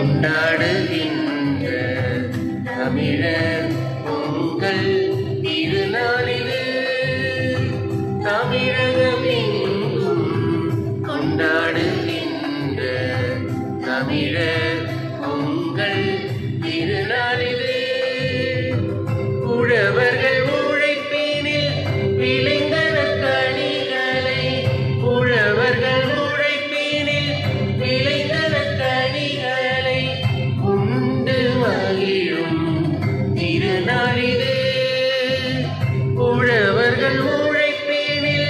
கொண்டாடுகின்ற தமிழர் பொங்கல் திருநாளிது. தமிழகமெங்கும் கொண்டாடுகின்ற தமிழர் பொங்கல் திருநாளிது. உழவர்கள் உழைப்பினில் விளைந்தன கனிகளை, உழவர்கள் உழைப்பினில் விளைந்தன கனிகளை உண்டு மகிழும் திருநாளிது. உழவர்கள் உழைப்பினில்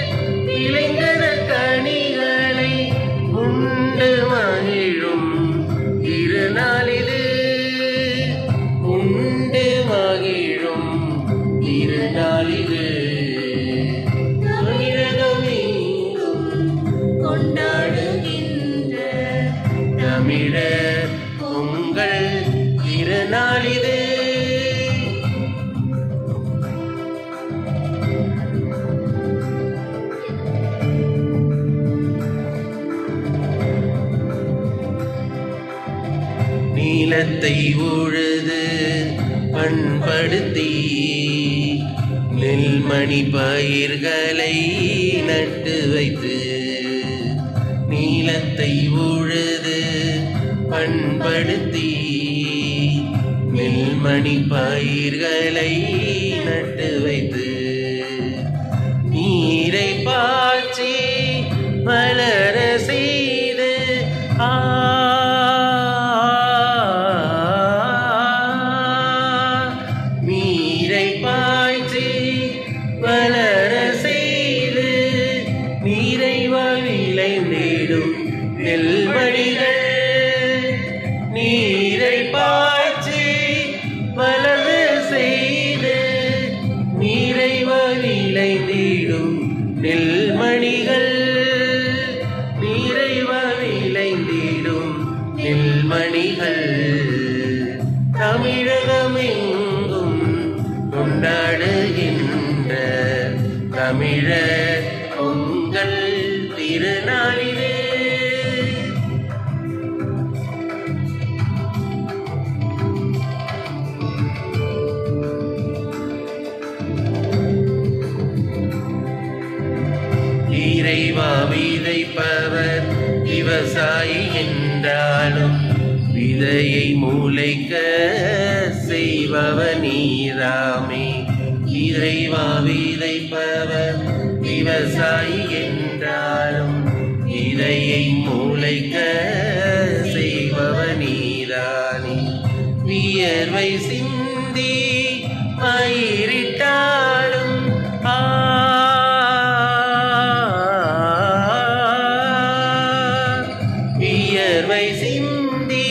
விளைந்தன கனிகளை உண்டு மகிழும் திருநாளிது. உண்டு மகிழும் திருநாளிது. தமிழகமெங்கும் கொண்டாடுகின்ற தமிழர் பொங்கல் திருநாளிது. நீலத்தை உழுது பண்படுத்தி நெல்மணி பயிர்களை நட்டு வைத்து, நீலத்தை உழுது பண்படுத்தி நெல்மணி பயிர்களை நட்டு வைத்து, நீரை பாய்ச்சி வளர செய்து நீரை பாய்ச்சி வளர செய்து நீரைவால் விளைந்திடும் நெல்மணிகள். நீரை பாய்ச்சி வளர செய்து நீரைவால் விளைந்திடும் நெல்மணிகள். நீரைவால் விளைந்திடும் நெல்மணிகள். தமிழகமெங்கும் கொண்டாடுகின்ற தமிழர் பொங்கல் திருநாளிது. இறைவா விதைப்பவர் விவசாயி என்றாலும் விதையை முளைக்க செய்பவர் நீதாமே. இறைவா விதைப்பவர் விவசாயி என்றாலும் விதையை முளைக்க செய்பவர் நீதானே. வியர்வை சிந்தி பயிரிட்டாலும் வியர்வை சிந்தி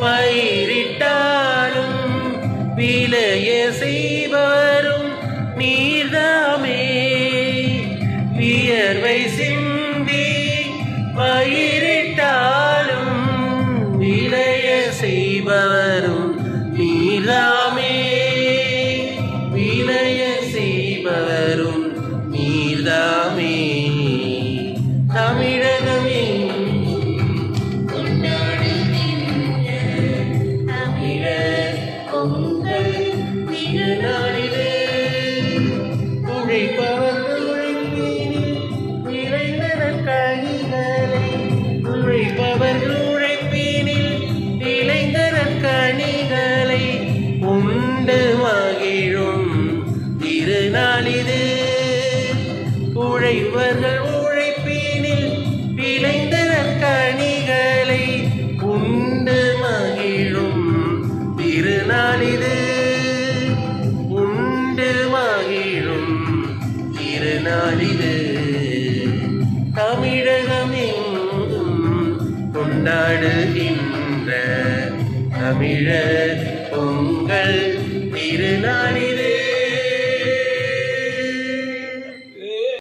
பயிரிட்டாலும் விளைய செய்வரும் நீர்தாமே. வியர்வை சிந்தி பயிரிட்டாலும் விளைய செய்பவரும் நீர்தாமே. விளைய செய்பவரும் நீர்தாமே. தமிழகமெங்கும் பொங்கல் திருநாளிது. உழைப்பவர்கள் உழைப்பினில் விளைந்தன கனிகளை, உழைப்பவர்கள் உழைப்பினில் விளைந்தன கனிகளை உண்டு மகிழும் திருநாளிது. உழைப்பவர்கள் உழைப்பினில் விளைந்தன கனிகளை உண்டு மகிழும் திருநாளிது. உண்டு மகிழும் திருநாளிது. தமிழகமெங்கும் கொண்டாடுகின்ற தமிழர் பொங்கல் திருநாளிது.